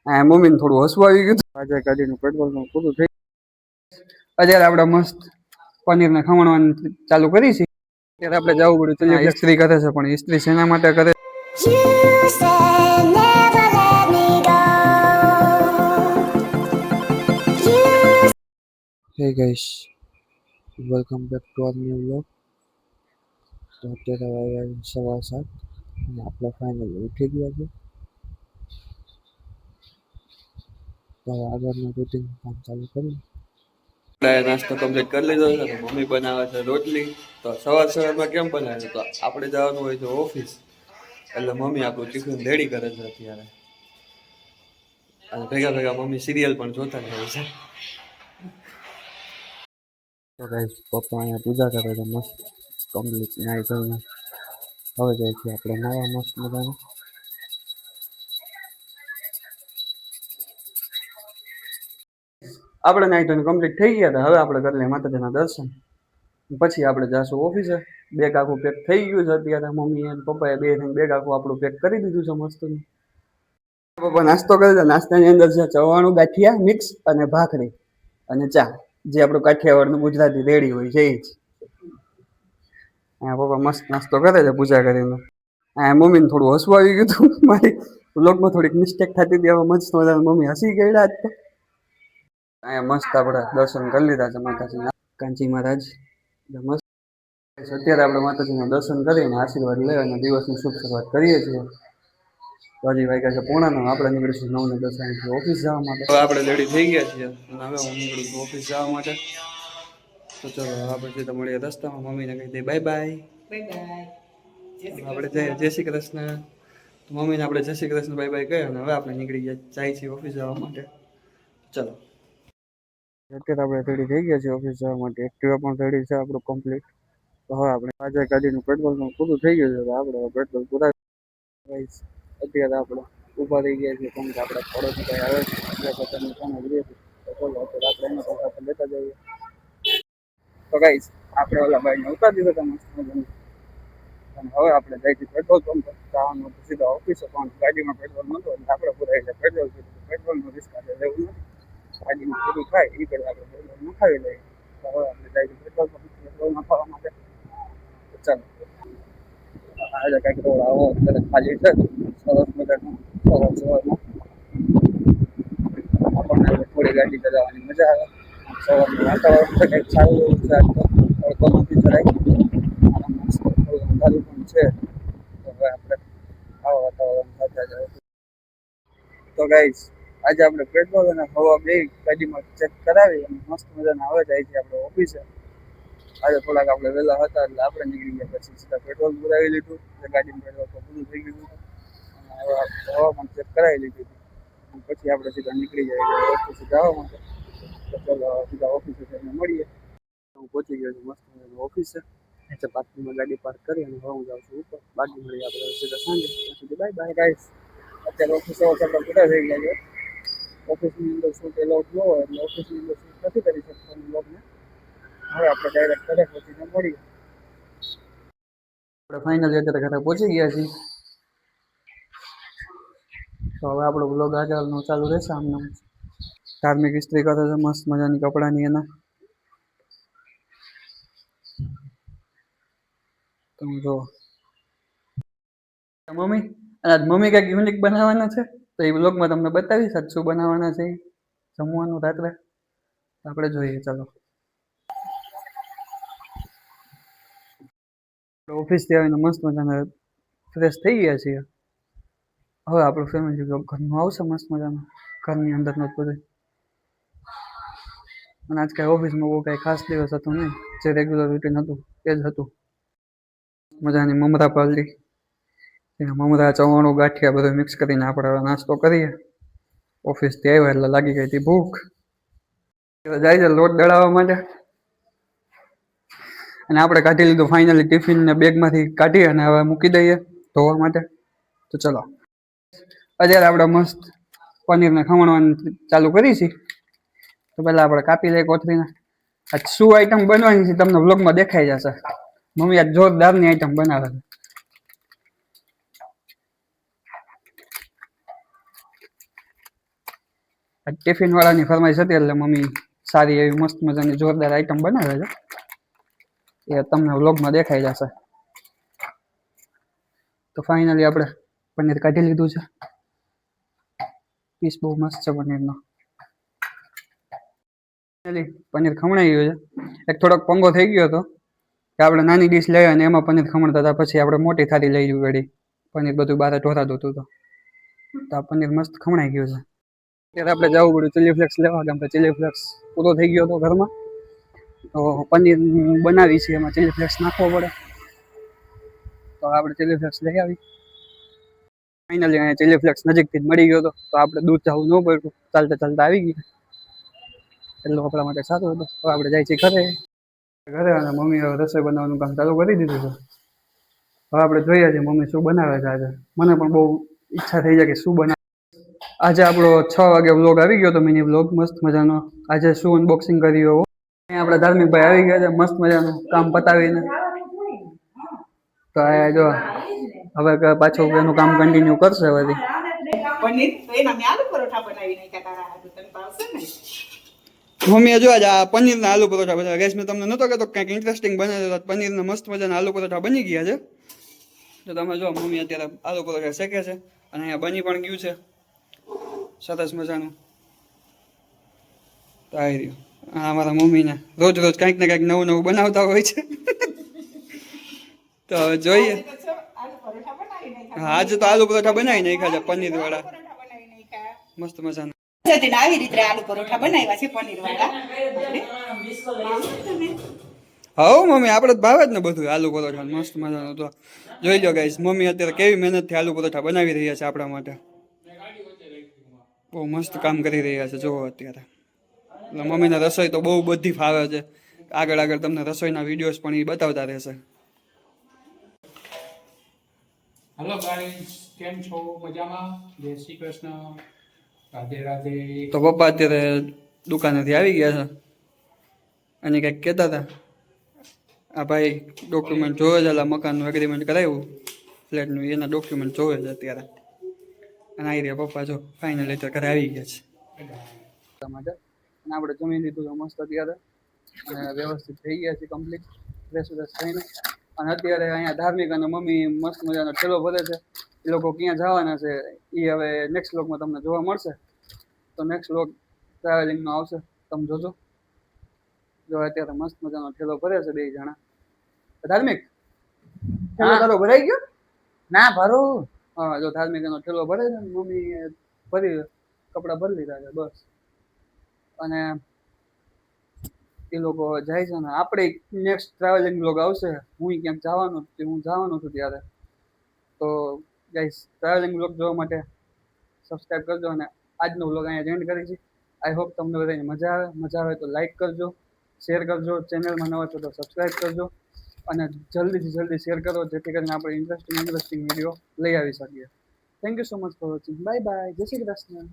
આ મમ્મીને થોડું હસવું આવી ગયું આજે ગાડીનું પેટ્રોલ પૂરું થઈ અત્યારે આપણે મસ્ત પનીરને ખમણવાનું ચાલુ કરી છે ત્યારે આપણે જવું પડ્યું ચલીએ ઇસ્ત્રી કરે છે પણ ઇસ્ત્રી શેના માટે કરે હે guys welcome back to our new vlog તો અત્યારે સવા 7 અને આપણે ફાઇનલી ઉઠી ગયા છે તો આગળનું રૂટીન કામ ચાલુ કરીએ નાસ્તો કમ્પ્લીટ કરી લીધો છે તો મમ્મી બનાવે છે રોટલી તો સવારમાં કેમ બનાવે છે તો આપણે જવાનું હોય છે ઓફિસ એટલે મમ્મી આપણું ટિફિન રેડી કરે છે અત્યારે અને ભેગા ભેગા મમ્મી સિરિયલ પણ જોતા રહે છે તો ગાઈસ પપ્પા અહીંયા પૂજા કરે છે મસ્ત કમ્પ્લીટ નાઈ ધોઈને હવે જાય છે આપણે નાવા મસ્ત મજાનું આપણે નાઈ ધોઈને કમ્પ્લીટ થઈ ગયા હતા હવે આપણે કરી લઈએ માતાજીના દર્શન પછી આપણે જાશું ઓફિસે બેગ આખું પેક થઈ ગયું છે અત્યારે મમ્મી અને પપ્પાએ બે થઈને બેગ આખું આપણું પેક કરી દીધું છે મસ્ત પપ્પા નાસ્તો કરે છે નાસ્તાની અંદર છે ચવાણું ગાંઠિયા મિક્સ અને ભાખરી અને ચા જે આપણું કાઠિયાવાડનું ગુજરાતી રેડી હોય છે એ જ પપ્પા મસ્ત નાસ્તો કરે છે પૂજા કરીને મમ્મીને થોડું હસવું આવી ગયું હતું મારી વ્લોગમાં થોડીક મિસ્ટેક થતી હતી હવે મસ્ત મજા મમ્મી હસી ગયા જ અહીંયા મસ્ત આપણે દર્શન કરી લીધા છે માતાજીના કાંચી મહારાજ મસ્ત અત્યારે આપણે માતાજીના દર્શન કરીને આશીર્વાદ લઈ અને દિવસની શુભ શરૂઆત કરીએ છીએ હજી વાગ્યા છે પોણાનો આપણે નીકળીશું 9:10 ઓફિસ જવા માટે હવે આપણે રેડી થઈ ગયા છીએ અને હવે હું નીકળું છું ઓફિસ જવા માટે તો ચલો આપણે સીધા મળીએ રસ્તામાં મમ્મીને કહી દઈએ બાય બાય આપણે જઈએ જય શ્રી કૃષ્ણ તો મમ્મીને આપણે જય શ્રી કૃષ્ણ બાય બાય કહે અને હવે આપણે નીકળી ગયા જાય છીએ ઓફિસ જવા માટે ચલો અત્યારે આપણે રેડી થઈ ગયા છીએ ઓફિસ જવા માટે એક્ટિવા પણ રેડી છે આપણું કમ્પ્લીટ તો હવે આપણે આજે ગાડીનું પેટ્રોલ પૂરું થઈ ગયું છે તો આપણે પેટ્રોલ પૂરા અત્યારે આપણે ઊભા થઈ ગયા છીએ કેમ કે આપણે પડોશી ભાઈ આવે છે એટલે પોતાની સામે જઈએ તો ચાલો અત્યારે આપણે એના પાસે લેતા જઈએ તો ગાઈસ આપણે ઓલા ભાઈને ઉતારી દીધો હતા મસ્ત મજાનું અને હવે આપણે જઈશું પેટ્રોલ પંપ જવાનું સીધા ઓફિસે પણ ગાડીમાં પેટ્રોલ નહોતું એટલે આપણે પૂરા એટલે પેટ્રોલનું રિસ્ક આપણે લેવું નથી ગાડીમાં પૂરું થાય એ પહેલાં આપણે પેટ્રોલ નખાવી લઈએ તો હવે આપણે જઈશું પેટ્રોલ નખાવવા માટે ચાલો આજે કંઈક રોડ આવો અત્યારે ખાલી છે સરસ મજાનું સવારમાં આપણને થોડી ગાડી ચલાવવાની મજા આવે સવારનું વાતાવરણ છે કંઈક સારું એવું છે આજ તો તડકો નથી જરાય અંધારું પણ છે તો હવે આપણે આવા વાતાવરણ સાથે જાય તો ગાઈસ આજે આપણે પેટ્રોલ અને હવા બે ગાડીમાં ચેક કરાવી અને મસ્ત મજાના હવે જાય છે આપણે ઓફિસે આજે થોડાક આપણે વહેલા હતા એટલે આપણે નીકળી ગયા પછી સીધા પેટ્રોલ પુરાવી લીધું એટલે ગાડીમાં પેટ્રોલ તો પૂરું થઈ ગયું અને હવે હવા પણ ચેક કરાવી લીધી પછી આપણે સીધા નીકળી જાય ઓફિસે જવા માટે તો ચાલો સીધા ઓફિસે જઈને મળીએ હું પહોંચી ગયો છું મસ્ત મજાનું ઓફિસે એટલે પાર્કિંગમાં ગાડી પાર્ક કરી અને હવે હું જાઉં છું ઉપર બાકી મળીએ આપણે સીધા સાંજે ત્યાં સુધી બાય બાય ગાઈસ અત્યારે ઓફિસે આપણે પૂરા થઈ ગયા છે ઓફિસની અંદર શૂટ એલાઉડ ન હોય એટલે ઓફિસની અંદર શૂટ નથી કરી શકતા બ્લોગને હવે આપણે ડાયરેક્ટ ઘરે પહોંચીને મળીએ આપણે ફાઇનલી અત્યારે ઘરે પહોંચી ગયા છીએ તો હવે આપણો બ્લોગ આગળનો ચાલુ રહેશે આમને ધાર્મિક ઇસ્ત્રી કરે છે મસ્ત મજાની કપડાની એના તમે જો મમ્મી આજ મમ્મી કંઈક યુનિક બનાવવાના છે તો એ બ્લોગમાં તમને બતાવીશ આજ શું બનાવવાના છે જમવાનું રાત્રે આપણે જોઈએ ચાલો ઓફિસથી આવીને મસ્ત મજાના ફ્રેશ થઈ ગયા છીએ હવે આપણું ફેમિલી બ્લોગ ઘરનું આવશે મસ્ત મજાનું ઘરની અંદરનો જ બધું અને આજ કાંઈ ઓફિસમાં બહુ કાંઈ ખાસ દિવસ હતો નહીં જે રેગ્યુલર રૂટીન હતું એ જ હતું મજાની મમરા પાલડી મમરા ચવાણું ગાંઠિયા બધું મિક્સ કરીને આપણે નાસ્તો કરીએ ઓફિસથી આવ્યા એટલે લાગી ગઈ હતી ભૂખ જાય છે લોટ દળાવવા માટે અને આપણે કાઢી લીધું ફાઇનલી ટિફિન ને બેગમાંથી કાઢી અને હવે મૂકી દઈએ ધોવા માટે તો ચલો અત્યારે આપણે મસ્ત પનીરને ખમણવાનું ચાલુ કરી છે તો પહેલાં આપણે કાપી લઈએ કોથળીને આ શું આઈટમ બનવાની છે તમને વ્લોગમાં દેખાઈ જશે મમ્મી આ જોરદારની આઈટમ બનાવે છે આ ટિફિન વાળાની ફરમાઈશ હતી એટલે મમ્મી સારી એવી મસ્ત મજાની જોરદાર આઈટમ બનાવે છે. એ તમને વ્લોગમાં દેખાઈ જશે. તો ફાઇનલી આપણે પનીર કાઢી લીધું છે. પીસ બહુ મસ્ત છે પનીરનો. પનીર ખમણાઈ ગયું છે. એક થોડોક પંગો થઈ ગયો હતો કે આપણે નાની ડીશ લઈ અને એમાં પનીર ખમણતા હતા, પછી આપણે મોટી થાળી લઈ જવી પડી. પનીર બધું બહાર ઢોરાતું હતું તો આ પનીર મસ્ત ખમણાઈ ગયું છે. ત્યારે આપણે જવું પડ્યું ચીલી ફ્લેક્સ લેવા, કેમ કે ચીલી ફ્લેક્સ પૂરો થઈ ગયો હતો ઘરમાં. તો પનીર બનાવી છે એમાં ચીલી ફ્લેક્સ નાખવો પડે, તો આપણે ચીલી ફ્લેક્સ લઈ આવી. ફાઇનલી અહીંયા ચીલી ફ્લેક્સ નજીકથી જ મળી ગયો હતો, તો આપણે દૂર જવું ન પડ્યું, ચાલતા ચાલતા આવી ગયા. એટલું આપણા માટે સારું હતું. તો આપણે જાય છીએ ઘરે અને મમ્મી હવે રસોઈ બનાવવાનું કામ ચાલુ કરી દીધું છે. હવે આપણે જોઈએ છીએ મમ્મી શું બનાવે છે આજે. મને પણ બહુ ઈચ્છા થઈ જાય કે શું બનાવે. આજે આપણો 6 વાગે વ્લોગ આવી ગયો તો મિની વ્લોગ મસ્ત મજાનો. આજે શું અનબોક્સિંગ કર્યું આપણા ધાર્મિકભાઈ આવી ગયા છે મસ્ત મજાનું કામ પતાવીને. તો આ જો હવે પાછું એનું કામ કન્ટિન્યુ કરશે. હવે મમ્મી જો આજે આ પનીરના આલુ પરોઠા બનાવ્યા. ગેસ મેં તમને નતો કહેતો કંઈક ઇન્ટરેસ્ટિંગ બનાવ્યો. પનીરના મસ્ત મજાના આલુ પરોઠા બની ગયા છે. તો તમે જો મમ્મી અત્યારે આલુ પરોઠા શેકે છે અને અહીંયા બની પણ ગયું છે સરસ મજાનું. તો આવી રહ્યું આ અમારા મમ્મીને રોજ રોજ કંઈક ને કંઈક નવું નવું બનાવતા હોય છે. તો હવે જોઈએ. હા આજે તો આલુ પરોઠા બનાવી નાખ્યા છે પનીર વાળા મસ્ત મજાના. આવી રીતે આલુ પરોઠા બનાવ્યા છે પનીર વાળા. હા મમ્મી આપણે જ ભાવે જ ને બધું આલુ પરોઠા મસ્ત મજાનું. તો જોઈ લો ગાઈસ મમ્મી અત્યારે કેવી મહેનતથી આલુ પરોઠા બનાવી રહ્યા છે આપણા માટે. બહુ મસ્ત કામ કરી રહ્યા છે જુઓ અત્યારે. એટલે મમ્મીને રસોઈ તો બહુ બધી ફાવે છે. આગળ આગળ તમને રસોઈના વિડીયોઝ પણ એ બતાવતા રહેશે. હેલો ગાઈસ, કેમ છો? મજામાં? જય શ્રી કૃષ્ણ, રાધે રાધે. તો પપ્પા અત્યારે દુકાનેથી આવી ગયા છે અને કંઈક કહેતા હતા. આ ભાઈ ડોક્યુમેન્ટ જોવે છે, એટલે મકાનનું એગ્રીમેન્ટ કરાવ્યું ફ્લેટનું, એના ડોક્યુમેન્ટ જોવે છે અત્યારે. અને આવી રહ્યા પપ્પા જો ફાઇનલી તો ઘરે આવી ગયા છે માટે. અને આપણે જમી લીધું તો મસ્ત અત્યારે અને વ્યવસ્થિત થઈ ગયા છે કમ્પ્લીટ ફ્રેશ વ્રેશ થઈને. અને અત્યારે અહીંયા ધાર્મિક અને મમ્મી મસ્ત મજાનો ઠેલો ભરે છે. એ લોકો ક્યાં જવાના છે એ હવે નેક્સ્ટ વ્લોગમાં તમને જોવા મળશે. તો નેક્સ્ટ વ્લોગ ટ્રાવેલિંગનો આવશે, તમે જોજો. જો અત્યારે મસ્ત મજાનો ઠેલો ભરે છે બે જણા. ધાર્મિક ઠેલો તારો ભરાઈ ગયો? ના ભરું. હા જો ધાર્મિક એનો ઠેલો ભરે છે, મમ્મી ભરી કપડા ભરી લીધા છે બસ. અને એ લોકો જાય છે ને આપણે નેક્સ્ટ ટ્રાવેલિંગ વ્લોગ આવશે. હું ક્યાંક જવાનું છું ત્યારે. તો ગાઈસ ટ્રાવેલિંગ વ્લોગ જોવા માટે સબસ્ક્રાઈબ કરજો. અને આજનો વ્લોગ અહીંયા એન્ડ કરી છે. આઈ હોપ તમને બધાને મજા આવે તો લાઈક કરજો, શેર કરજો. ચેનલમાં નવા છો તો સબસ્ક્રાઈબ કરજો અને જલ્દીથી જલ્દી શેર કરો, જેથી કરીને આપણે ઇન્ટરેસ્ટિંગ વિડીયો લઈ આવી શકીએ. Thank you so much for watching. Bye bye. જય શ્રી કૃષ્ણ.